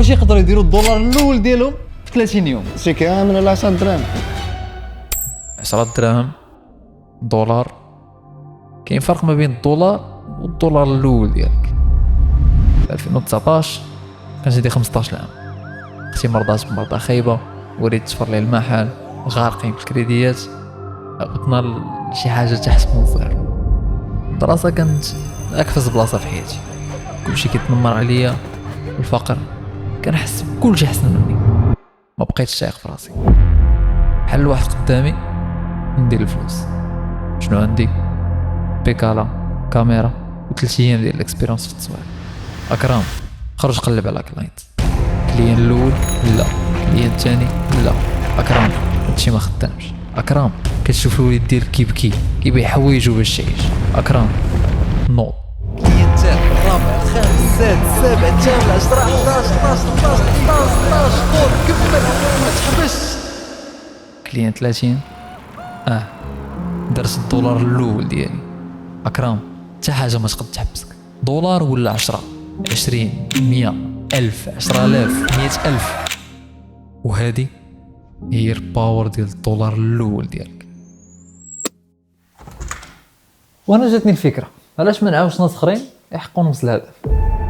واش يقدروا يديروا الدولار الاول ديالهم في 30 يوم؟ شي كامل ولا 10 دراهم. 10 دراهم دولار، كاين فرق ما بين الدولار والدولار الاول ديالك. في 2019 كان عندي 15 عام، اختي مرضات بمرضى خايبه، وليت تفر لي المحل، غارقين في الكريديات، عبطنا لشي حاجه تحسبوا فيها. الدراسه كانت اكفز بلاصه في حياتي، كلشي كيتنمر عليا، الفقر كنحس بكلشي حسن مني، ما بقيتش شايق في راسي. حل واحد قدامي ندير الفلوس. شنو عندي؟ بيكالا، كاميرا، و3 ايام ديال الاكسبيريونس في التصوير. اكرام خرج قلب على كلاينت، كليان الاول لا، كليان الثاني لا. اكرام هادشي ما خدامش. اكرام كتشوف الوليد ديالك كيبكي كيبيع حوايجو باش يعيش. اكرام نو. كليان الثالث الرابع الخامس السادس السابع الثامن 10 11 12 13 خذ كمل ما تحبسش. كليان 30 درت الدولار الاول ديالي. اكرام حتى حاجه ما تقد تحبسك، دولار ولا 10 20 100 1000 10000 100000. وهذه هي الباور ديال الدولار الاول ديالك. وانا جاتني الفكره، علاش ما نعاونش ناس اخرين يحققوا نفس الهدف.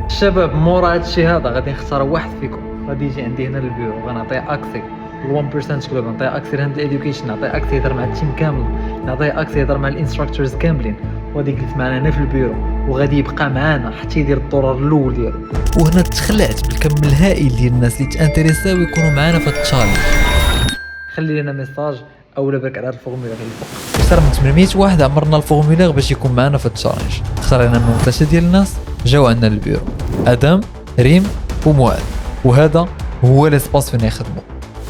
الشباب مورا هادشي هذا غادي نختار واحد فيكم، غادي يجي عندي هنا للبيرو، غنعطيه اكسي 1% كلوب، نعطيه اكسي هاند الاديوكيشن، نعطيه اكسي يهضر مع التيم كامل، نعطيه اكسي يهضر مع الانستراكتورز كاملين، وغادي يجلس معنا هنا في البيرو، وغادي يبقى معنا حتى يدير الدولار الاول ديالو. وهنا تخلعت بالكم الهائل ديال الناس اللي تانتريساو يكونوا معنا في التشالنج. خلي لنا ميساج اولا برك على هاد الفورمولا اللي فوق. اكثر من 800 واحد عمرنا الفورمولا باش يكون معنا في التشالنج. اختارينا من 3 ديال الناس جاو عندنا للبيرو، ادم، ريم ومعاذ، وهذا هو ليسباس فين يخدموا.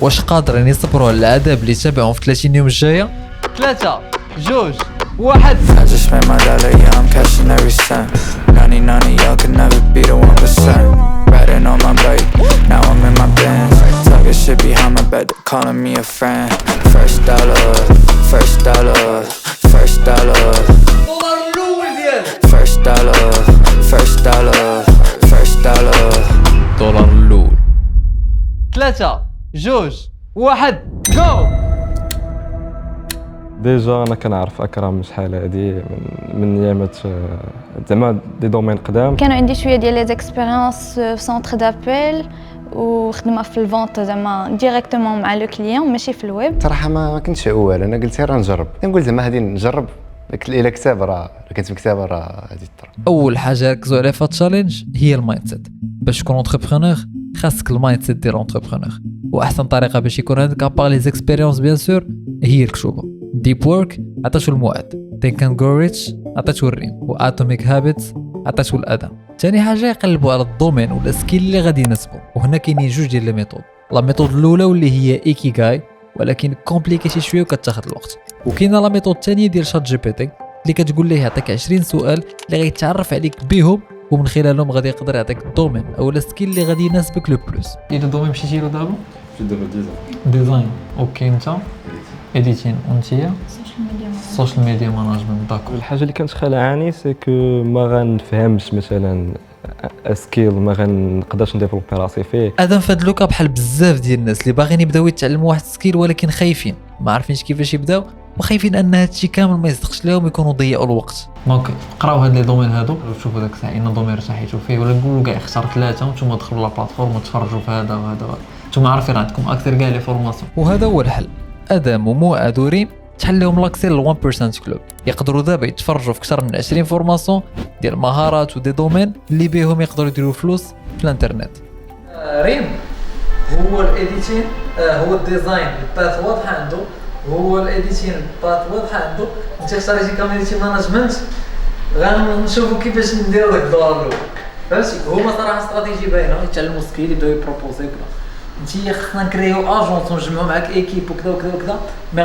واش قادرين يصبروا على العذاب اللي تابعهم في 30 يوم الجايه؟ 3 2 1. I just spent my dollar, yeah, I'm cashing every cent. 99 of y'all could never be the 1%. Riding on my bike, now I'm in my Benz. Talking shit behind my back, they're calling me a friend. First dollar, first dollar, first dollar. الدولار الاول ديالك. First dollar, first dollar, first dollar. الدولار الاول. 3 2 1 جو. ديجا انا كنعرف اكرم شحال هادي من ايامات زعما دي دومين قدام. كانوا عندي شويه ديال لي زيكسبيريونس في سونتر دابيل وخدمه في الفونت زعما ديريكتومون مع لو كليون ماشي في الويب. صراحه ما كنتش اول، انا قلت راه نجرب، كنقول زعما هادي نجرب، الا كتاب راه كنت مكتاب راه غادي تطرا. اول حاجه ركزوا عليها في التشالنج هي المايند سيت. باش تكون اونتربرونور خاصك المايند سيت ديال اونتربرونور، واحسن طريقه باش يكون عندك ابار لي زيكسبيريونس بيان سور هي الكتوبه. ديب وورك عطاتو المعاد، ثينك اند جو ريتش عطاتو الريم، واتوميك هابيتس عطاتو الادم. ثاني حاجه يقلبوا على الدومين ولا سكيل اللي غادي يناسبو، وهنا كاينين جوج ديال لي ميثود. لا ميثود الاولى واللي هي ايكيغاي، ولكن كومبليكيتي شويه وكتاخذ الوقت. وكاينه لا ميثود الثانيه ديال شات جي بي تي اللي كتقول ليه يعطيك 20 سؤال اللي غيتعرف عليك بهم، ومن خلالهم غادي يقدر يعطيك الدومين او السكيل اللي غادي يناسبك لو بلوس. الى دومين مشيتي له دابا؟ مشيت دابا ديزاين. اوكي انت اديتين وانتيا السوشيال ميديا مانجمنت. داكور. الحاجه اللي كانت خلعاني سي كو ما غنفهمش مثلا سكيل ما غنقدرش نديفلوبي راسي فيه. ادم فهاد لوكا بحال بزاف ديال الناس اللي باغيين يبداو يتعلموا واحد سكيل ولكن خايفين، ما عارفينش كيفاش يبداو، وخايفين ان هادشي كامل ما يصدقش لهم يكونوا ضيعوا الوقت. دونك قراو هاد لي دومين هادو وشوفوا داك الساعه ان دومين ارتاحيتوا فيه، ولا نقولوا كاع اختار 3 وانتم دخلوا لا بلاتفورم وتفرجوا في هذا وهذا، نتوما عارفين عندكم اكثر كاع لي فورماسيون. وهذا هو الحل. ادم ومعاذ وريم تحل لهم لاكسي لل 1% كلوب، يقدروا دابا يتفرجوا في اكثر من 20 فورماسيون ديال مهارات ودي دومين اللي بهم يقدروا يديروا فلوس في الانترنت. ريم هو الايديتين، هو الديزاين الباث واضحه عنده، هو الايديتين الباث واضحه عنده. انت اختاريتي كوميونيتي مانجمنت، غنشوفوا كيفاش نديروا داك الدور الاول، فهمتي؟ هما صراحه استراتيجي باينه، يتعلموا سكيل يبداو يبروبوزي وكذا. انت خصنا نكريو اجونس ونجمعوا معاك ايكيب وكذا وكذا وكذا، مي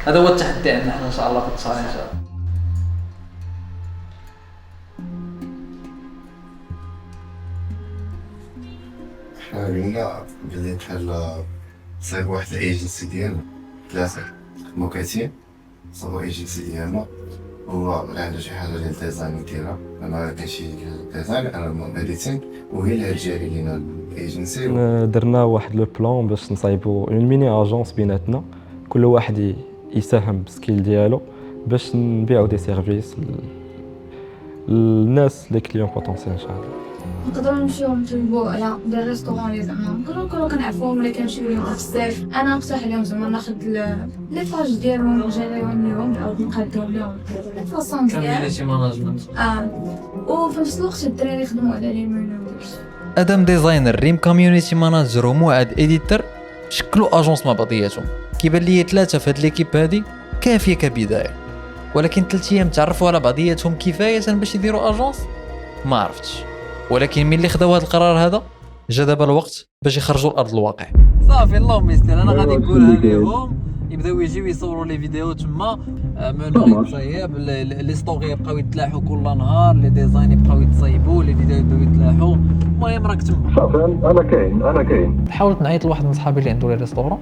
هذا هو التحدي عندنا حنا ان شاء الله في التشالنج هذا. قلنا بديت بحال صايب واحد الايجنسي ديالنا 3 مكاتين صايبوا ايجنسي ديالنا، هو اللي عنده شي حاجه ديال الديزاين يديرها، ما كاينش شي ديزاين انا بديتين وهي اللي جاري لينا الايجنسي. درنا واحد لو بلان باش نصايبوا اون ميني اجونس بيناتنا، كل واحد يساهم بالسكيل ديالو باش نبيعوا دي سيرفيس للناس لي كليون بوتونسيال ان شاء الله. نقدروا نمشيو نطلبوا على دي ريستورون لي زعما نكونوا كنعرفوهم ولا كنمشيو ليهم في الصيف. انا نقترح عليهم زعما ناخذ لي فاج ديالهم نجيريهم ليهم نعاود نقادهم لهم الفاصون ديال كوميونيتي ماناجمنت. وفي نفس الوقت الدراري يخدموا على لي مينو. ادم ديزاينر ريم كوميونيتي ماناجر ومعاد اديتور شكلوا اجونس مع بعضياتهم. كيبان لي 3 في هاد ليكيب هادي كافيه كبدايه، ولكن 3 ايام تعرفوا على بعضياتهم كفايه باش يديروا اجونس؟ ما عرفتش. ولكن ملي خداو هذا القرار هذا جا دابا الوقت باش يخرجوا لارض الواقع. صافي اللهم يستر، انا غادي نقولها ليهم يبداو يجيو يصوروا لي فيديو تما منو يتصايب، لي ستوري يبقاو يتلاحوا كل نهار، لي ديزاين يبقاو يتصايبوا، لي فيديو يبداو يتلاحوا. المهم راك تما. صافي انا كاين. حاولت نعيط لواحد من صحابي اللي عنده لي ريستورون،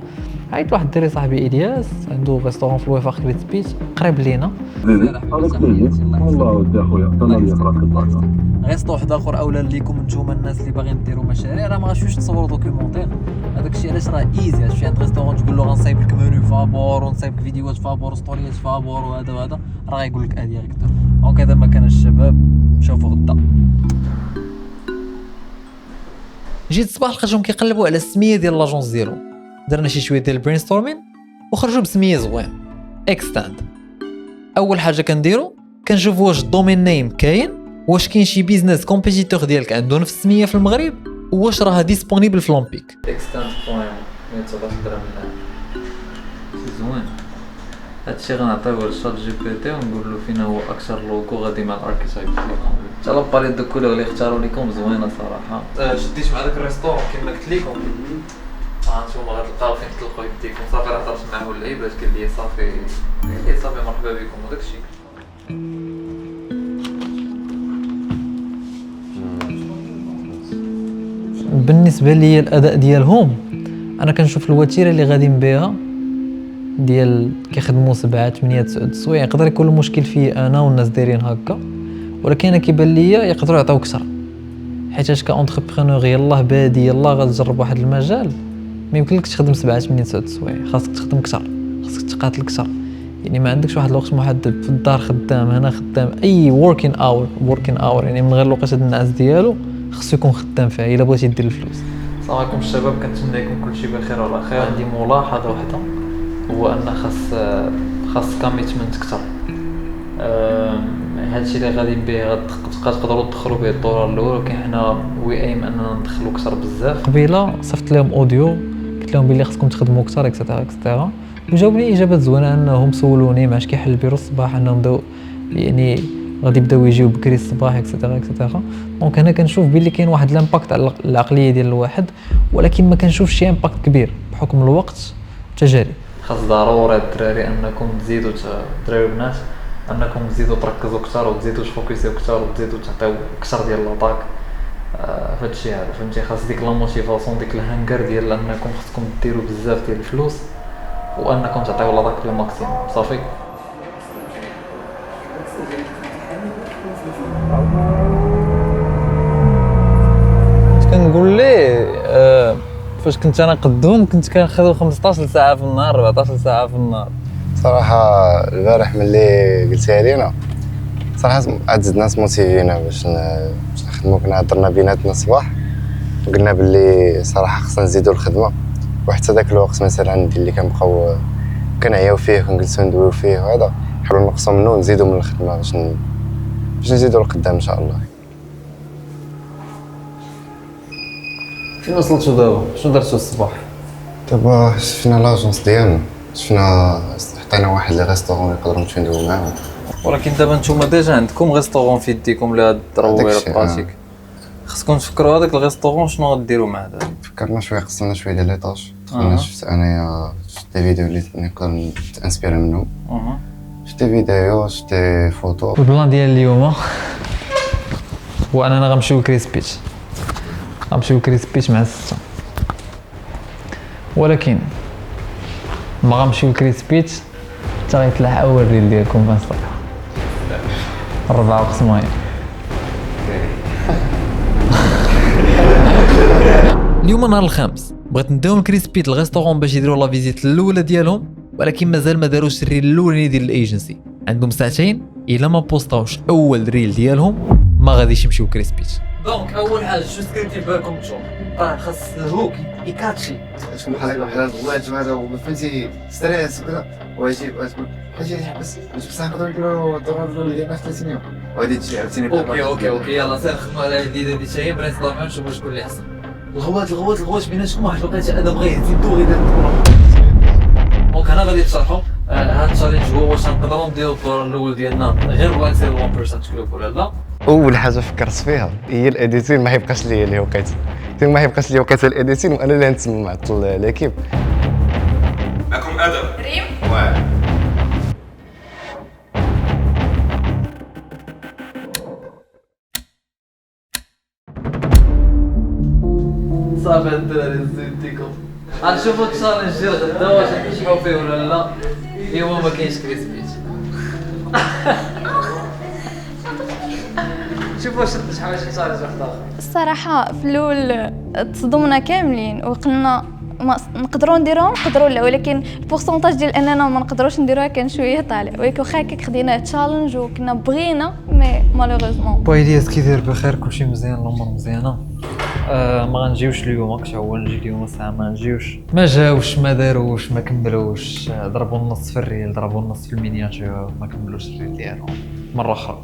عيطت لواحد الدري صاحبي الياس عنده ريستورون في الوفاق كريت سبيت قريب لينا. والله ودي اخويا الله يبارك البركه. غيسطو واحد اخر اولا ليكم نتوما الناس اللي باغيين ديروا مشاريع، راه ما غاشوش تصوروا دوكيومونتير. هذاك الشيء علاش راه ايزي. هادشي عند ريستورون تقول له غنصايب لك منيو فابور ونصايب لك فيديوهات فابور وستوريات فابور وهذا راه غايقول لك ديريكتور. دونك هذا ما كان الشباب شوفوا غدا. جيت الصباح لقيتهم كيقلبوا على السميه ديال لاجونس ديالهم. درنا شي شويه ديال البرين ستورمين وخرجوا بسميه زوين اكستاند. اول حاجه كنديروا كنشوفوا واش الدومين نيم كاين، واش كاين شي بيزنس كومبيتيتور ديالك عنده نفس السميه في المغرب، واش راها ديسپونيبل في لومبيك. اكستاند بوين 117 درهم زوين. هادشي غنعطيوه لشات جي بي تي ونقول له فين هو اكثر لوغو غادي مع الاركيتايب ديالكم. ان شاء الله بالي دوك كلهم اللي اختاروا لكم زوينه صراحه. شديت مع داك الريستورون كما قلت لكم، هانتوما غتلقاو فين تلقاو يديكم. صافي راه هضرت معاه اللعيبات قال لي صافي مرحبا بكم وداك الشيء. بالنسبه لي الاداء ديالهم انا كنشوف الوتيره اللي غاديين بها ديال كيخدموا 7 8 9 السوايع يقدر يكون المشكل فيه انا والناس دايرين هكا، ولكن انا كيبان لي يقدروا يعطيو اكثر. حيت كاونتربرونور يلاه بادي يلاه غتجرب واحد المجال، ما يمكنلكش تخدم 7 8 9 السوايع، خاصك تخدم اكثر، خاصك تقاتل اكثر. يعني ما عندكش واحد الوقت محدد في الدار خدام هنا خدام. اي وركين اور يعني من غير الوقت هاد النعاس ديالو خصو يكون خدام فيها الا بغيتي دير الفلوس. السلام عليكم الشباب، كنتمنى يكون كلشي بخير وعلى خير. عندي ملاحظه واحده هو ان خاص كوميتمنت اكثر. هادشي اللي غاديين به تقدروا تدخلوا به الدور الاول، ولكن حنا وي ايم اننا ندخلوا اكثر بزاف. قبيله صيفط لهم اوديو قلت لهم بلي خاصكم تخدموا اكثر اكسترا وجاوبني اجابات زوينه انهم سولوني معاش كيحل البيرو الصباح انهم بداو يعني غادي يبداو يجيو بكري الصباح اكسترا. دونك هنا كنشوف بلي كاين واحد الامباكت على العقليه ديال الواحد، ولكن ما كنشوفش شي امباكت كبير بحكم الوقت والتجارب. خاص ضروري الدراري انكم تزيدوا الدراري والبنات انكم تزيدوا تركزوا اكثر وتزيدوا تفوكسيو اكثر وتزيدوا تعطيو اكثر ديال لاطاك فهادشي هذا. فهمتي، خاص ديك لا موتيفاسيون ديك الهنكر ديال انكم خاصكم ديروا بزاف ديال الفلوس وانكم تعطيو لاطاك بالماكسيموم. صافي كنقول ليه فاش كنت انا قدوم كنت كنخدم 15 ساعه في النهار 14 ساعه في النهار. صراحه البارح ملي قلتها لينا صراحه عاد زدنا موتيفينا باش نخدموا. كنا هضرنا بيناتنا الصباح وقلنا باللي صراحه خصنا نزيدوا الخدمه، وحتى داك الوقت مثلا اللي كنبقاو كنعياو فيه كنجلسوا ندويو فيه وهذا نحاولوا نقصوا منه ونزيدوا من الخدمه باش نزيدوا لقدام ان شاء الله. فين وصلتوا دابا؟ شنو درتوا الصباح؟ دابا شفنا لاجونس ديالنا، شفنا حطينا واحد لي ريستورون يقدروا نمشيو ندويو معاهم. ولكن دابا نتوما ديجا عندكم ريستورون في يديكم اللي غتضربوا غير براتيك. خصكم تفكروا هذاك الريستورون شنو غديروا معاه دابا. فكرنا شويه، خصنا شويه ديال ليطاج. دخلنا شفت انايا دي فيديو اللي نقدر نتانسبيري منهم. شفت فيديو شفت فوتو. البلان ديال اليوم هو اننا غنمشيو لكريس بيتش، مع 6، ولكن ما غنمشيو لكريس بيتش حتى غيتلاح اول ريل ديالكم في انستغرام. 4 قسماين. اليوم نهار الخامس، بغيت نديهم كريسبيت الغيستورون باش يديروا لا فيزيت الاولى ديالهم، ولكن مازال ما داروش الريل الاولاني ديال الايجنسي. عندهم ساعتين الا ما بوستاوش اول ريل ديالهم ما غاديش يمشيو كريسبيت. دونك اول حاجه شو سكريبتي بالكم تشوف خاص الهوك يكاتشي شكون بحال الواجب هذا وفهمتي ستريس وكذا ويجي تقول حاجه بس بصح نقدروا نديروا الدور ديالنا في 30 يوم وغادي تجي عاوتاني. اوكي يلا سير نخدموا على الجديده دي شي بريس طافون نشوفوا شكون اللي احسن. الغوات بيناتكم واحد الوقيته هذا بغا يزيدو غير دونك انا غادي نشرحو هاد التشالنج هو واش نقدروا نديرو الدور الاول ديالنا غير بغا نسير 1% كلوب ولا لا. اول حاجه فكرت فيها هي الاديتين، ما يبقاش ليا اللي وقيت ما يبقاش ليا وقيت الاديتين وانا اللي نتسمى معطل ليكيب. معكم ادم ريم صافي الدراري زيدتيكم غنشوفو التشالنج ديال غدا واش غنشبعو فيه ولا لا. اليوم ما كاينش كريسبيت. شوفوا شحال شي تشالنج واحد اخر. الصراحه في الاول تصدمنا كاملين وقلنا ما نقدروا نديروها نقدروا لا، ولكن البورسونتاج ديال اننا ما نقدروش نديروها كان شويه طالع، ولكن واخا هكاك خدينا تشالنج وكنا بغينا مي مالوغوزمون. بويلياس كي داير بخير كلشي مزيان الامور مزيانه. ما غنجيوش اليوم كش هو نجي اليوم الساعه ما نجيوش ما جاوش ما داروش ما كملوش ضربوا النص في الريل ضربوا النص في المينياتور ما كملوش الريل ديالهم مره اخرى.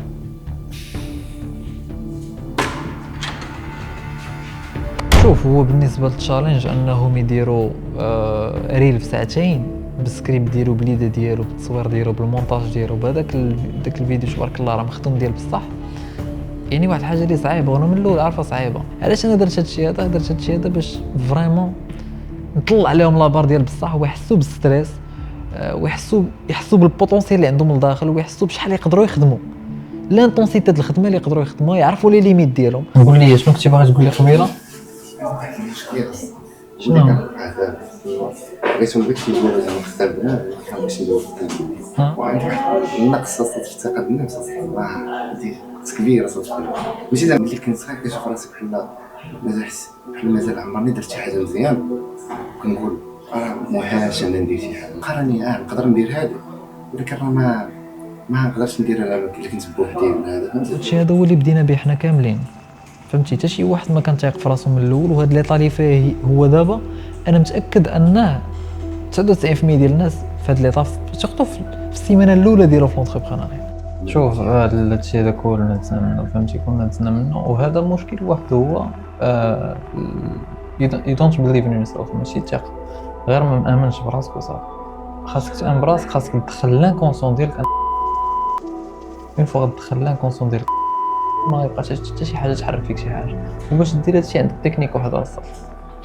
شوف هو بالنسبه للتشالنج انهم يديروا ريل في ساعتين بالسكريبت ديالو باليده ديالو بالتصوير ديالو بالمونتاج ديالو بهذاك داك الفيديو تبارك الله راه مخدوم ديال بصح. يعني واحد الحاجه اللي صعيبه وانا من الاول عارفه صعيبه. علاش انا درت هادشي هذا باش فريمون نطلع عليهم لابار ديال بصح ويحسوا بالستريس ويحسوا بالبوتونسيال اللي عندهم لداخل ويحسوا بشحال يقدروا يخدموا لانتونسيتي د الخدمه اللي يقدروا يخدموها يعرفوا لي ليميت ديالهم. قول لي شنو كنتي باغي تقول لي قبيله؟ شنو؟ بغيت نقول لك شي جوج زعما اختار بنات كان باش نديرو وعندي واحد النقص في الثقه بالنفس راه عندي كبيره صوت ماشي زعما ملي كنت صغير كنشوف راسي بحال مازال عمرني درت شي حاجه مزيان كنقول راه موحاش انا ندير شي حاجه قراني نقدر ندير هذا ولكن راه ما نقدرش نديرها الا كنت بوحدي ولا هذا. هادشي هذا هو اللي بدينا به حنا كاملين فهمتي. حتى شي واحد ما كان تايق في راسو من الاول وهاد اللي طالي فيه هو دابا انا متاكد انه 99% ديال الناس في هاد لي طاف سورتو في السيمانه الاولى ديالو في لونتربرونيا. شوف هذا الشيء هذا كلنا دزنا منه فهمتي كلنا دزنا منه وهذا المشكل وحده هو you don't believe in yourself ماشي تاق غير ما مامنش براسك وصافي. خاصك تامن براسك خاصك تدخل لانكونسون ديالك من فوق تدخل لانكونسون ديالك ما يبقاش حتى شي حاجه تحرك فيك شي حاجه. وباش دير هادشي عندك تكنيك واحده الصاد.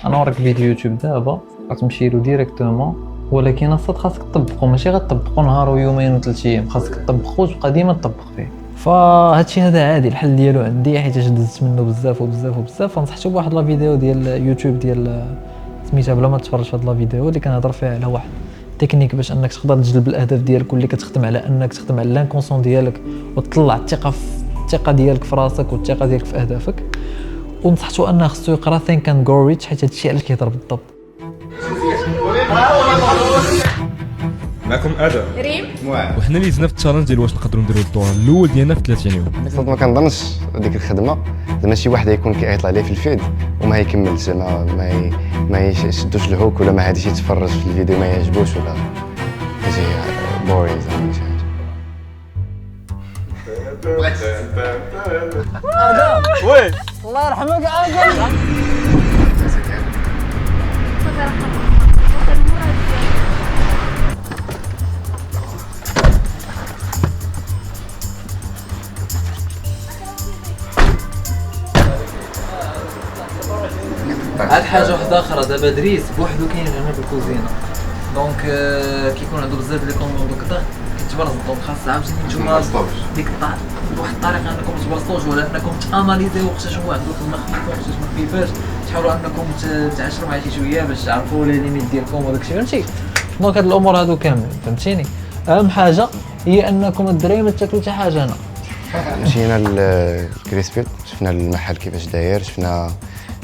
انا نوريك فيديو يوتيوب دابا غتمشي له ديريكتومون ولكن الصاد خاصك تطبقو ماشي غتطبقو نهار ويومين وثلاث ايام خاصك تطبقو وتبقى ديما تطبق فيه. فهادشي هذا عادي الحل ديالو عندي حيت دزت منه بزاف فنصحتو بواحد لا فيديو ديال يوتيوب ديال سميتها بلا ما تفرج في هاد لا فيديو اللي كنهضر فيها على واحد تكنيك باش انك تقدر تجلب الاهداف ديالك واللي كتخدم على انك تخدم على لانكونسون ديالك وتطلع الثقه ديالك في راسك والثقه ديالك في اهدافك. ونصحتو انه خصو يقرا ثينك اند جو ريتش حيت هادشي علاش كيهضر بالضبط. معكم ادم ريم وحنا اللي زدنا في التشالنج ديال واش نقدروا نديروا الدور الاول ديالنا في 30 يوم. صدق ما كنظنش ديك الخدمه زعما شي واحد يكون كيطلع ليه في الفيد وما يكملش ما يشدوش الهوك ولا ما هاديش يتفرج في الفيديو ما يعجبوش ولا يجي بورين زعما شي حاجه. وي الله يرحمك عاقل. عاد حاجه واحده اخرى دابا دريس بوحدو كاين هنا في الكوزينه دونك كيكون عنده بزاف لي كوموند وكذا كتبرز دونك خاص عاوتاني نتوما ديك بواحد الطريقه انكم تبرزوش ولا انكم تاناليزيو وقتاش هو عنده خدمه خفيفه وقتاش ما خفيفاش تحاولوا انكم تعاشروا معاه شي شويه باش تعرفوا لي ليميت ديالكم وداكشي فهمتي. دونك هاد الامور هادو كاملين فهمتيني. اهم حاجه هي انكم الدراري ما تاكلوا حتى حاجه هنا مشينا للكريسبيت، شفنا المحل كيفاش داير، شفنا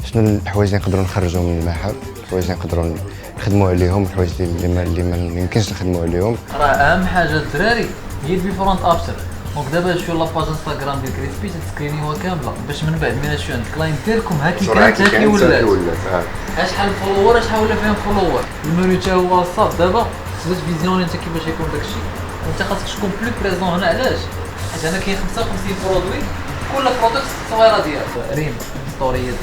شنو الحوايج اللي نقدروا نخرجوا من المحل، الحوايج اللي نقدروا نخدموا عليهم، الحوايج اللي ما يمكنش نخدموا عليهم. راه اهم حاجه الدراري هي الديفرونت ابشر. دونك دابا شويه لاباج انستغرام ديال كريسبي تسكرينيوها كامله باش من بعد ملي نشوفوا عند الكلاينت ديالكم هاكي كانت هاكي ولات شحال فولور شحال ولا فيهم فولور. المنيو حتى هو صافي دابا تبدا فيزيوني انت كيفاش يكون داكشي، وانت خاصك تكون بلو بريزون هنا. علاش؟ حيت هنا كاين 55 برودوي، كل برودكت التصويره ديالها ريم ستوريات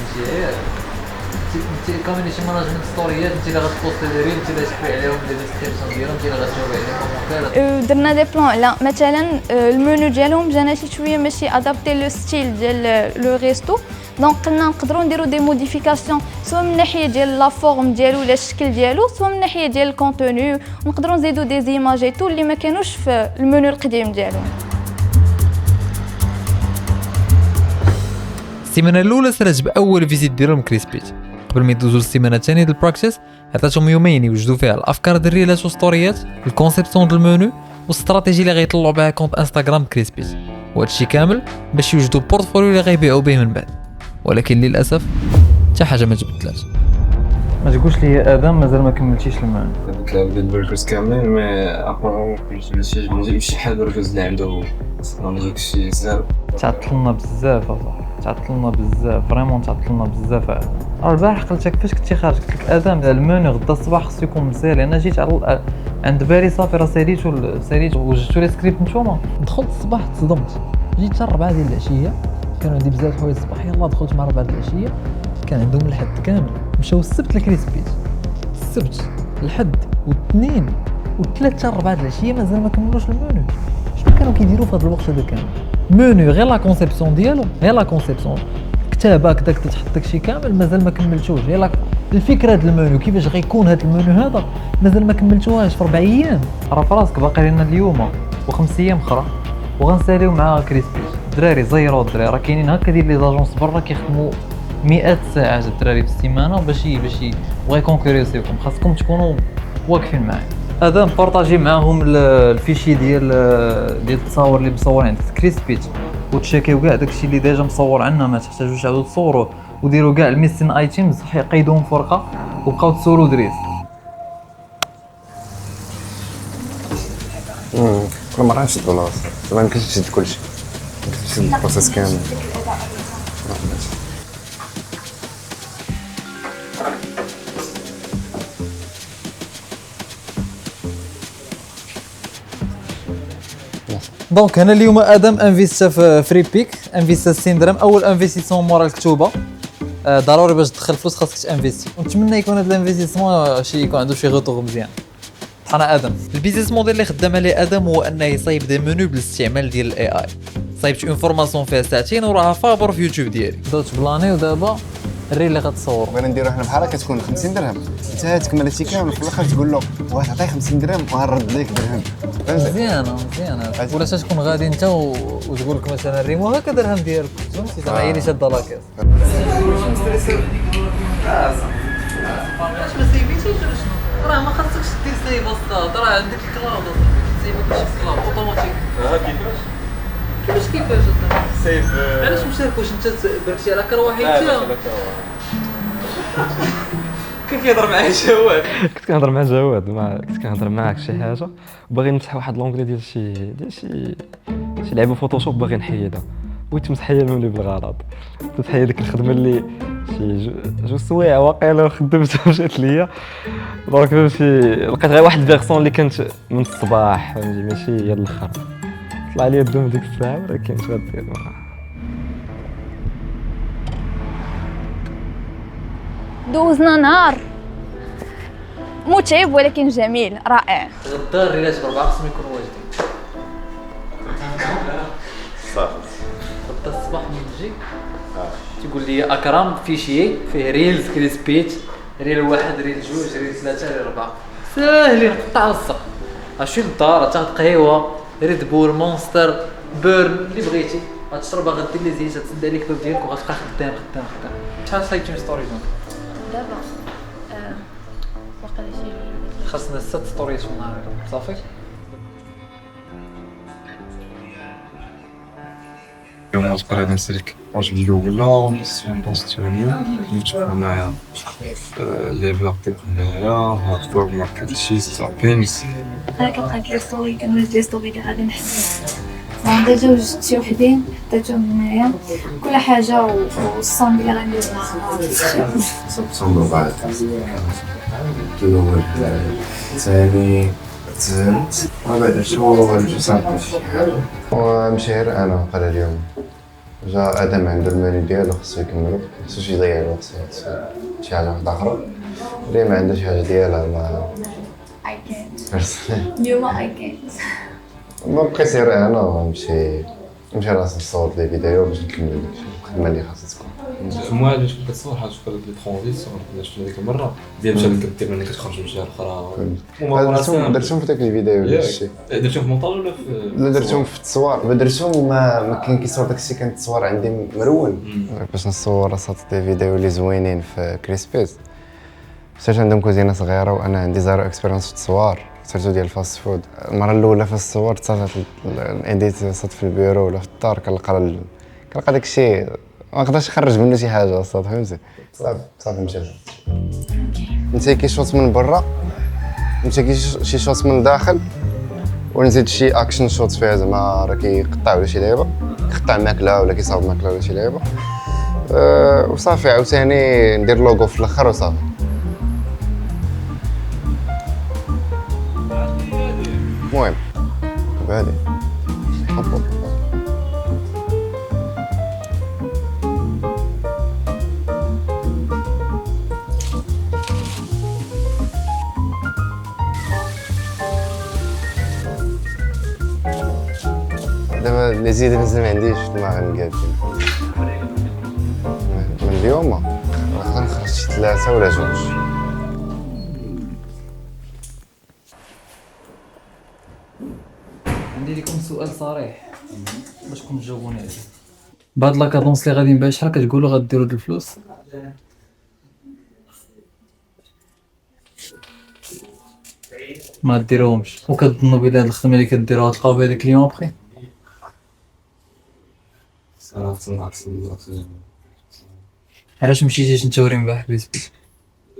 انت كوميونيتي مانجمنت ستوريات، انت اللي غتبوستي لي ريم، انت اللي تحكي عليهم ديال الديسكريبسيون ديالهم، انت اللي غتجاوب عليهم كومونتير. درنا دي بلان لا مثلا المنيو ديالهم جانا شي شويه ماشي ادابتي لو ستيل ديال لو ريستو، دونك قلنا نقدروا نديروا دي موديفيكاسيون سواء من ناحيه ديال لا فورم ديالو ولا الشكل ديالو، سواء من ناحيه ديال الكونتوني، ونقدروا نزيدوا دي زيماج تو اللي ما كانوش في المنيو القديم ديالهم. السيمانه الاولى سرات باول فيزيت ديالهم كريسبيت، قبل ما يدوزوا للسيمانه الثانيه ديال البراكتيس عطاتهم يومين يوجدوا فيها الافكار ديال الريلات والستوريات، الكونسيبسيون ديال المنيو والاستراتيجي اللي غيطلعوا بها كونت انستغرام كريسبيت، وهذا الشيء كامل باش يوجدوا بورتفوليو اللي غيبيعوا به من بعد. ولكن للاسف حتى حاجه ما تبدلات. ما تقولش لي ادم مازال ما كملتيش المعنى. درت له البرجرز كاملين مي ابارون كلشي ماشي بحال البرجرز اللي عنده هو، اصلا داكشي زيرو. تعطلنا بزاف اصاحبي، تعطلنا بزاف فريمون، تعطلنا بزاف. البارح قلت لك فاش كنتي خارج قلت لك ادم المنيو غدا الصباح خصو يكون مسالي. انا جيت على عند بالي صافي راه ساليت وجدتو لي سكريبت نتوما. دخلت الصباح تصدمت، جيت حتى 4 ديال العشيه كانوا عندي بزاف الحوايج الصباح، يلاه دخلت مع 4 ديال العشيه كان عندهم الحد كامل. مشاو السبت لكريسبيت، السبت الحد والاثنين والثلاث حتى 4 ديال العشيه مازال ما كملوش المنيو. شنو كانوا كيديروا في هذا الوقت هذا كامل؟ منيو غير لا كونسيبسيون ديالو، غير لا كونسيبسيون كتابه هكذاك تحط داكشي كامل مازال ما كملتوش. غير الفكره ديال المنيو كيفاش غيكون هذا المنيو هذا مازال ما كملتوهاش في 4 ايام. راه فراسك باقي لنا اليوم و5 ايام اخرى وغنساليو مع كريسبيت. الدراري زيرو، الدراري راه كاينين هكا ديال لي زاجونس برا كيخدموا مئات الساعات الدراري في السيمانه باش يكونكوريسيوكم. خاصكم تكونوا واقفين معايا. هذا بارطاجي معاهم الفيشي ديال التصاور اللي مصورين عند كريسبيت، وتشيكيو كاع داكشي اللي ديجا مصور عندنا، ما تحتاجوش تعاودوا تصوروه، وديروا كاع الميسين ايتيمز قيدوهم في ورقه وبقاو تصوروا دريس. كل مره نشد بلاصه ما يمكنش تشد كلشي، تشد البروسيس كامل. دونك هنا اليوم ادم انفيستا في فري بيك، انفيستا السيندرام، اول انفيستيسمون مورا الكتوبه. ضروري باش تدخل فلوس خاصك تانفيستي، ونتمنى يكون هذا الانفيستيسمون شي يكون عنده شي غوتور مزيان. انا ادم البيزنس موديل اللي خدام عليه ادم هو انه يصايب دي منيو بالاستعمال ديال الاي اي. صايبت اون فورماسيون فيها ساعتين وراها فابور في يوتيوب ديالي. دوت بلاني ودابا الريل اللي غتصور بغينا نديرو حنا بحال هكا تكون 50 درهم، انت تكمل هادشي كامل في الاخر تقول له واه عطيه 50 درهم وغنرد ليك درهم. مزيانه ولا تكون غادي انت وتقول لك مثلا الريمو هكا درهم ديالك، فهمتي زعما هي اللي شاده لاكاس. واش ما سيفيتيش ولا شنو؟ راه ما خاصكش دير سيف اصاط، راه عندك الكلاود سيف كلشي في الكلاود اوتوماتيك. كيفاش اصاحبي سيف؟ علاش مشاركوش انت درتي على كروحيتي؟ كان كيهضر معايا جواد، كنت كنهضر مع جواد، كنت كنهضر معاك شي حاجه وباغي نمسح واحد لونغلي ديال شي لعبه فوتوشوب باغي نحيدها، بغيت نمسح هي المنيو بالغلط، تحيد ديك الخدمه اللي شي جوج سوايع واقيلا خدمتها مشات ليا. دونك فهمتي لقيت غير واحد الفيرسون اللي كانت من الصباح فهمتي ماشي هي الاخر، طلع لي الدم ديك الساعه ولكن اش غدير. دوزنا نهار متعب ولكن جميل رائع. غدا الريلات ب4 خصهم يكونوا واجدين صافي. غدا الصباح من تجي تقول لي اكرم فيشي فيه ريلز كريسبيت، ريل 1 ريل 2 ريل 3 ريل 4 ساهلين قطع السق. اشي للدار تاخد قهوه ريد بول مونستر بيرن اللي بغيتي غتشربها، غدير لي زيت تسد عليك الباب ديالك وغتبقى خدام. شحال صايبتي ستوريز دابا واقيلا شي خاصنا 6 ستوريز في النهار صافي. غتبقى هذا نسالك واش فيديو ولا بونس تانية نتفاهم معايا لي بلاك تاعك هنايا هاكتور ماركت شي ستابينغز انا كنلقى لي ستوري كنولد لي ستوري اللي غادي نحس ديجا وجدت شي وحدين حطيتهم هنايا كل حاجه والصوم اللي غندير صندوق بعد الأول الثاني الثالث وبعد شو صافي شي حاجة ومشير أنا قال اليوم جا آدم عنده الماني ديالو خصو يكملو مخصوش يضيع الوقت شي حاجة واحدة أخرى اللي ما عنده شي حاجة ديالها ما اليوم اي كانت ما بقيت سير أنا ونمشي راسي نصور لي فيديو باش نكمل داكشي الخدمة اللي خاصها تكون المهم اللي شفت كتصور حاجه في لي ترونزيت صورت شفنا ديك المره ديال مشى كدير ملي كتخرج من جهه اخرى درتهم في داك الفيديو داكشي درتهم في المونتاج ولا لا درتهم في التصوير درتهم ما كاين كيصور داكشي كان التصوير عندي مرون باش نصور راسات دي فيديو اللي زوينين في كريسبيس مشيت عندهم كوزينه صغيره وانا عندي زيرو اكسبيريونس في التصوير سيرتو ديال الفاست فود المره الاولى في الصور تصاوبت الانديت صات في البيرو ولا في الدار كنلقى داكشي ما نقدرش نخرج منه شي حاجه اصلا فهمتي صافي مشى نسيت كي شوط من برا نسيت شي شوط من الداخل ونزيد شي اكشن شوت فيها زعما راه كيقطع ولا شي لعيبه كيقطع ماكله ولا كيصاوب ماكله ولا شي لعيبه وصافي عاوتاني ندير لوغو في الاخر وصافي المهم بهادي دابا اللي زيد نزل ما عنديش في دماغي نقاد من اليوم نقدر نخرج شي 3 ولا 2 عندي لكم سؤال صريح باش تكونوا تجاوبوني عليه بهاد لاكادونس اللي غادي نبان شحال كتقولوا غديروا د الفلوس ما ديروهمش وكتظنوا بلي هاد الخدمه اللي كديروها تلقاو بها ديك كليون بخي صراحه نعكس علاش مشيتيش انت وريم باه حبيت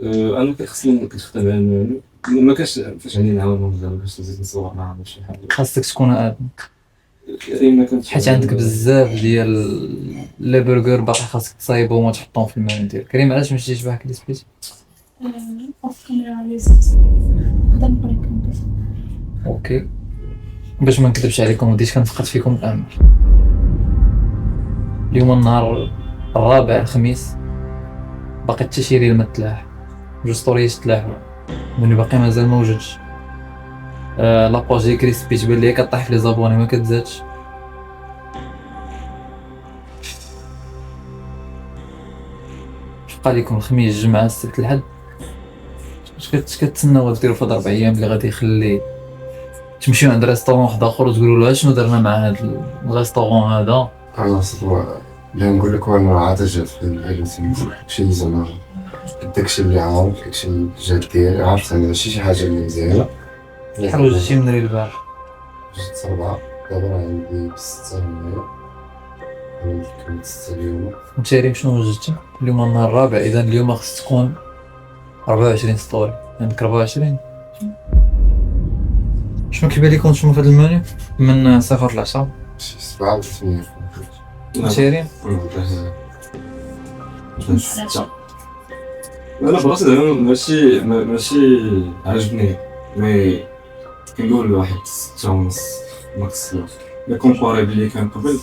انا كنخصني كنخدم على المال ما كاش فاش عندي نعاون زعما باش نزيد نصور معاهم شي حاجه خاصك تكون ادم كريم كنت حيت عندك بزاف ديال لي برجر باقي خاصك تصايبهم وتحطهم في المال ديالك كريم علاش مشيتيش باه كلي سبيتي اوف كاميرا ليست نقدر نوريكم اوكي باش ما نكذبش عليكم وديت كنفقد فيكم الامل اليوم النهار الرابع الخميس باقي حتى شي ريل ما تلاح جوج ستوريات تلاحوا مني باقي مازال ما وجدش لاباج ديال كريسبي تبان ليا كطيح في لي زابوني ما كتزادش بقى لكم الخميس الجمعه السبت الحد اش كتسناو ديروا في هاد 4 ايام اللي غادي يخلي تمشيو عند ريستورون واحد اخر وتقولوا له شنو درنا مع هاد الريستورون هذا انا صدق اللي نقول لك وانا عاد جات في العيله شي زعما داكشي اللي عارف داكشي اللي جات ديالي عارف انا ماشي شي حاجه اللي مزيانه شحال وجدتي من ريل البارح جات 4 دابا راه عندي 6 هنايا انا كنت 6 اليوم انت ريم شنو وجدتي اليوم النهار الرابع اذا اليوم خص تكون 24 ستوري عندك 24 شنو كيبان لكم شنو في هذا المنيو من 0 ل 10 شي 7 ولا 8 شيرين انا براسي زعما ماشي عاجبني مي كنقول واحد 6 ونص ماكس لا كومباري بلي كان قبل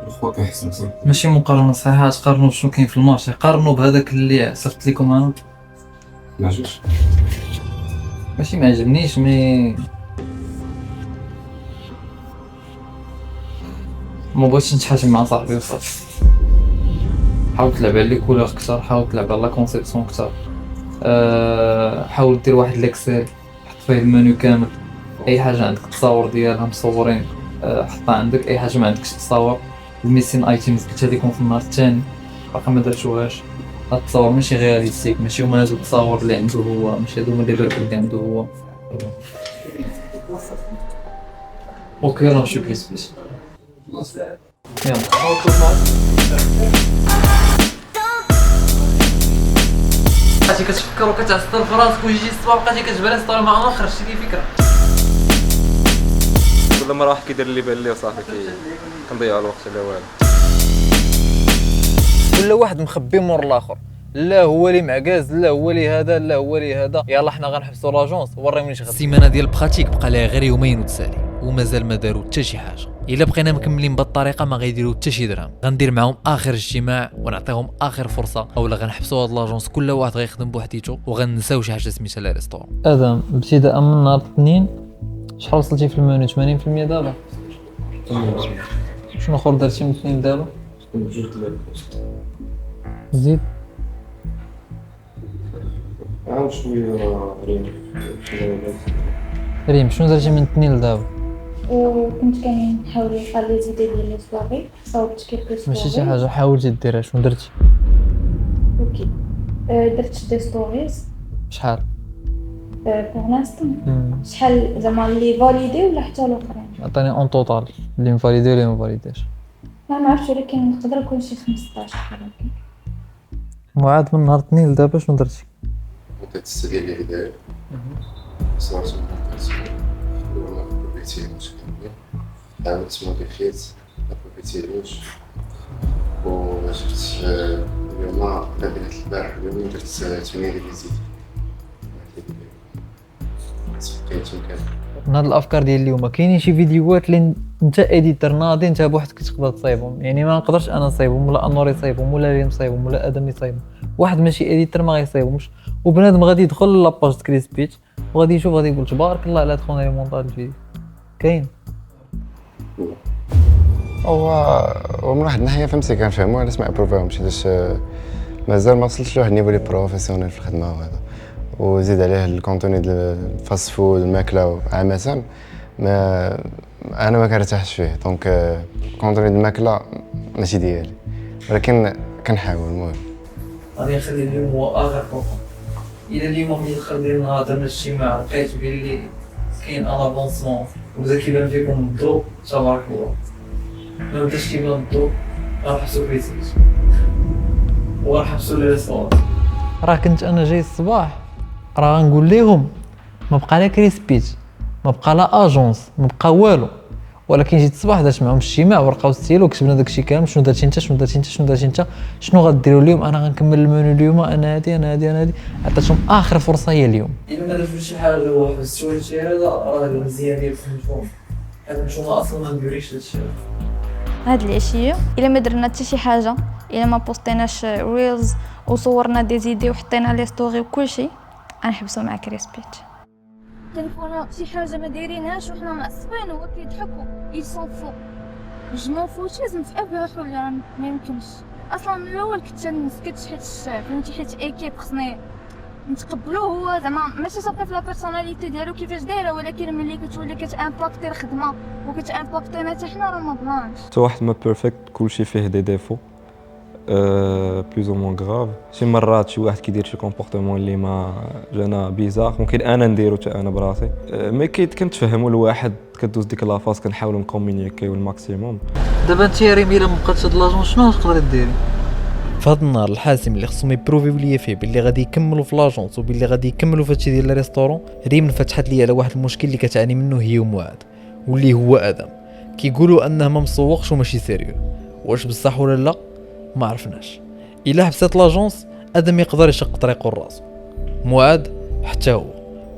الخوا كيحسن ماشي مقارنه صحيحه تقارنوا بشنو كاين في المارشي قارنوا بهذاك اللي صيفط لكم انا ما عجبش ماشي ما عجبنيش مي ما بغيتش نتحاجم مع صاحبي وصافي حاول تلعب على لي كولور اكثر حاول تلعب على لا كونسيبسيون اكثر حاول دير واحد ليكسيل حط فيه المنيو كامل اي حاجه عندك تصاور ديالها مصورين حطها عندك اي حاجه ما عندكش تصاور الميسين ايتيمز قلت لكم في النهار الثاني باقي ما درتوهاش التصاور ماشي رياليستيك ماشي هما هادو التصاور اللي عنده هو ماشي هادو هما اللي برك اللي عنده هو اوكي راه نمشيو بليس يلا نوصل معك. بقيتي كتفكر وكتعصر في راسك ويجي الصباح بقيتي كتبان ستوري مع اخر، شتي لي فكره. كل مره واحد كيدير اللي بان ليه وصافي كنضيعوا الوقت على والو. كل واحد مخبي مور الاخر، لا هو اللي معكاز، لا هو اللي هذا، لا هو اللي هذا. يلا حنا غنحبسوا لاجونس وري منين غادي. السيمانه ديال البراتيك بقى لها غير يومين وتسالي ومازال ما داروا حتى شي حاجه. الا بقينا مكملين بالطريقه ما غيديروا حتى شي درهم. غندير معاهم اخر اجتماع ونعطيهم اخر فرصه، اولا غنحبسوا هاد لاجونس كل واحد غيخدم بوحديتو وغنساو شي حاجه سميتها لا ريستورون. ادم ابتداء من نهار الاثنين شحال وصلتي في المنيو؟ 80% دابا. شنو اخر درتي من الاثنين دابا؟ زيد عاود شويه ريم شنو درتي من الاثنين لدابا؟ وكنت كنحاول نلقى لي زيدي ديال لي سواغي، صاوبت كيف ماشي شي حاجه حاولتي ديرها، شنو درتي؟ اوكي درت دي ستوريز. شحال؟ بور لانستون شحال زعما لي فاليدي ولا حتى الاخرين؟ عطيني اون توتال اللي مفاليدي ولا ما فاليديش. ما عرفتش ولكن نقدر نكون شي 15 ولكن. معاد من نهار الاثنين لدابا شنو درتي؟ بديت السدية اللي داير صورت بروبيتي مشكل عاودت موديفيت بروبيتي وجبت اليوم بديت البارح اليوم درت 8 فيزيت سفقيت مكان. من هاد الافكار ديال اليوم كاينين شي فيديوهات اللي انت اديتور ناضي انت بوحدك تقدر تصايبهم، يعني ما نقدرش انا نصايبهم ولا انور يصايبهم ولا ريم يصايبهم ولا ادم يصايبهم، واحد ماشي اديتور ما غيصايبهمش، وبنادم غادي يدخل لاباج كريس بيتش وغادي يشوف غادي يقول تبارك الله على دخلنا لي مونتاج الفيديو. كاين هو من واحد الناحيه فهمتي كنفهمو علاش ما ابروفاهمش، حيتاش مازال ما وصلتش لواحد النيفو لي بروفيسيونيل في الخدمه وهذا، وزيد عليه الكونتوني ديال الفاست فود الماكله عامه ما انا ما كنرتاحش فيه، دونك الكونتوني ديال الماكله ماشي ديالي، ولكن كنحاول. المهم غادي نخلي اليوم هو اخر فرصه. الى اليوم ملي دخل ديال النهار درنا الاجتماع لقيت بلي كاين افونسمون وبدا كيبان فيكم الضوء تبارك الله، ما بداش كيبان الضوء غنحبسو كريسيت وغنحبسو لي ريستورون. راه كنت انا جاي الصباح راه غنقول لهم ما بقى لا كريس بيت، ما بقى لا اجونس، ما بقى والو، ولكن جيت الصباح درت معهم اجتماع ورقه وستيلو كتبنا داكشي كامل، شنو درتي انت، شنو درتي انت، شنو درتي انت، شنو غديروا اليوم، انا غنكمل المنيو اليوم، انا هادي انا هادي انا هادي. عطيتهم اخر فرصه هي اليوم. الا ما درتوش شي حاجه وحبستوا شي هذا راه مزيان ديال فهمتوهم، حيت نتوما اصلا ما نديروش هادشي. هاد العشيه الا ما درنا حتى شي حاجه، الا ما بوستيناش ريلز وصورنا دي زيدي وحطينا لي ستوري وكلشي، غنحبسوا مع كريس بيتش. كنكونوا شي حاجه ما دايرينهاش وحنا معصبين وهو كيضحكوا يسون فو جو فوتيزم في اباح ولا ما يمكنش. اصلا من الاول كنت نسكت حيت فهمتي حيت ايكيب خصني نتقبلوه، هو زعما ماشي صافي في لا بيرسوناليتي ديالو كيفاش دايره، ولكن ملي كتولي كتامباكتي الخدمه وكتامباكتينا حتى حنا راه ما بغاش. حتى واحد ما بيرفكت، كلشي فيه دي ديفو بلوز او موان غراف. شي مرات شي واحد كيدير شي كومبورتمون اللي ما جانا بيزار، ممكن انا نديرو حتى انا براسي، مي كنتفهموا الواحد كدوز ديك لافاز كنحاولوا نكومونيكيو الماكسيموم. دابا انت يا ريم الا مبقاتش هاد لاجون شنو تقدري ديري؟ في هاد النهار الحاسم اللي خصهم يبروفيو ليا فيه باللي غادي يكملوا في لاجونس وباللي غادي يكملوا في هادشي ديال الريستورون، ريم فتحت لي على واحد المشكل اللي كتعاني منه هي ومعاد، واللي هو ادم. كيقولوا انه ما مسوقش وماشي سيريو، واش بصح ولا لا ما عرفناش. الا حبست لاجونس ادم يقدر يشق طريقه لراسو، معاد حتى هو،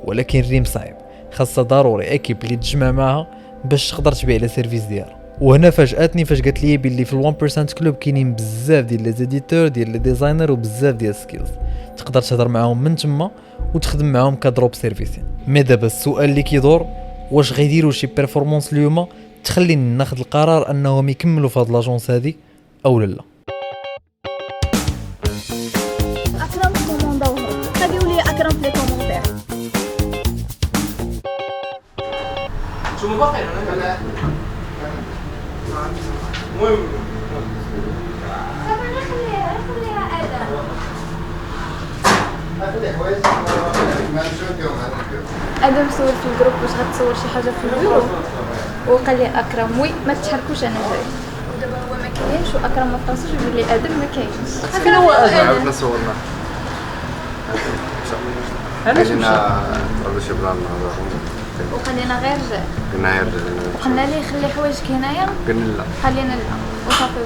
ولكن ريم صعيب، خاصها ضروري اكيب اللي تجمع معها باش تقدر تبيع لي سيرفيس ديالها. وهنا فاجاتني فاش قالت لي باللي في ال1% كلوب كاينين بزاف ديال لي زيديتور ديال لي ديزاينر وبزاف ديال سكيلز، تقدر تهضر معاهم من تما وتخدم معاهم كدروب سيرفيسين. مي دابا السؤال اللي كيدور واش غيديروا شي بيرفورمانس اليوم تخليني ناخذ القرار انهم يكملوا في هاد لاجونس هذه او لا. اكرم كوموندو خليو لي اكرم في لي كومونتير. شو باقي انا المهم ادم صور في الجروب واش غتصور شي حاجه في الجروب وقال لي اكرم وي ما تحركوش انا جاي. كاينش واكرم ما فراسوش يقول لي ادم ما كاينش. فين هو ادم؟ عرفنا صورنا خلينا نطردوا شي بلان وخلينا غير وقلنا ليه خلي حوايجك هنايا قلنا لا خلينا لا وصافي.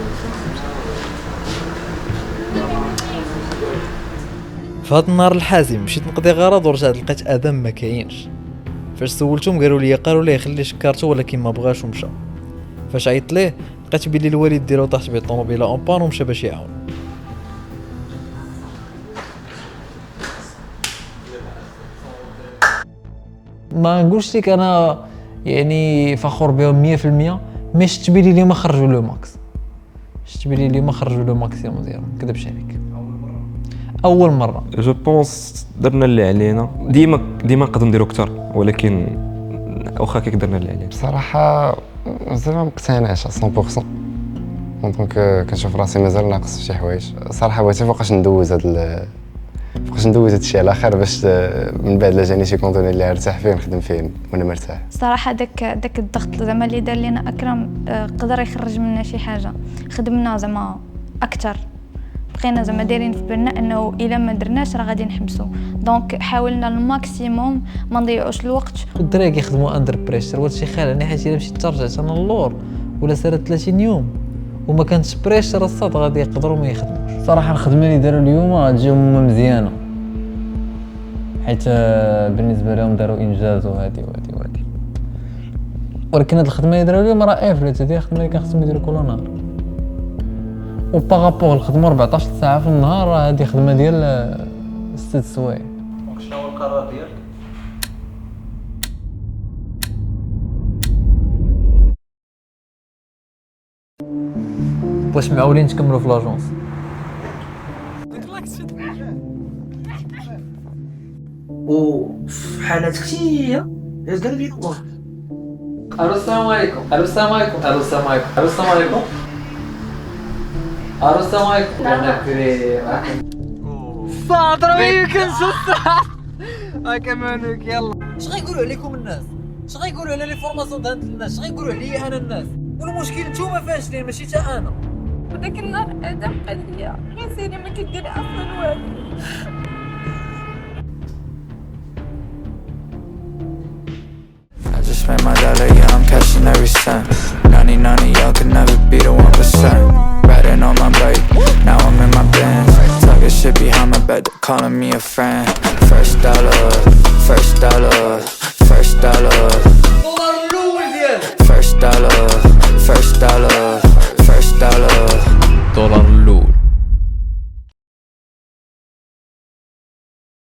في هذا النهار الحاسم مشيت نقضي غرض ورجعت لقيت ادم ما كاينش. فاش سولتهم قالوا لي خلي شكارته ولكن ما بغاش ومشى. فاش عيطت ليه لقيت بلي الوالد ديالو طاحت به الطوموبيله اون بان ومشى باش يعاون. ما نقولش لك انا يعني فخور بهم 100%، مي شفت بلي اليوم خرجوا لو ماكس، شفت بلي اليوم خرجوا لو ماكسيموم ديالهم. ما نكذبش عليك اول مره جو بونس درنا اللي علينا. ديما نقدروا نديروا اكثر، ولكن واخا كي درنا اللي علينا. بصراحه مازال ما مقتنعش 100%. دونك كنشوف راسي مازال ناقص في شي حوايج. صراحه بغيتي فوقاش ندوز هاد الشيء على خير باش من بعد لا جاني شي كونتوني اللي ارتاح فيه نخدم فيه وانا مرتاح. صراحه داك الضغط زعما اللي دار لينا اكرم قدر يخرج منا شي حاجه. خدمنا زعما اكثر، بقينا زعما دايرين في بالنا انه الا ما درناش راه غادي نحبسوا. دونك حاولنا الماكسيموم ما نضيعوش الوقت. الدراري كيخدموا اندر بريشر وهادشي خالعني، حيت الا مشيت ترجعت انا اللور ولا سالت 30 يوم وما كانتش بريشر الصاد غادي يقدروا ما يخدموش. صراحه الخدمه اللي داروا اليوم غتجيهم مزيانه، حيت بالنسبه لهم داروا انجاز وهادي، ولكن هاد الخدمه اللي داروا اليوم راه افريت. هادي الخدمه اللي كنخصهم يديروا كل نهار، وباغابوغ الخدمه 14 ساعه في النهار راه هادي خدمه ديال 6 سوايع. شنو هو القرار ديالك؟ واش معولين تكملوا في لاجونس؟ وفي حالات كثيره قالوا لي الله. الو السلام عليكم. الو السلام عليكم. الو السلام عليكم. الو السلام عليكم. الو السلام عليكم. انا كريم فاضربي كنسى هاكا مانوك. يلا اش غيقولوا عليكم الناس؟ اش غيقولوا على لي فورماسيون ديال الناس؟ اش غيقولوا عليا انا الناس؟ والمشكل نتوما فاشلين ماشي تا انا. وداك النهار ادم قال لي غير ما كدير اصلا والو. I just made my dollar, yeah, I'm cashing every cent. 99 of y'all could never be the 1%. Riding on my bike, now I'm in my Benz. Talking shit behind my back, calling me a friend. First dollar, first dollar, first dollar. First dollar, first dollar.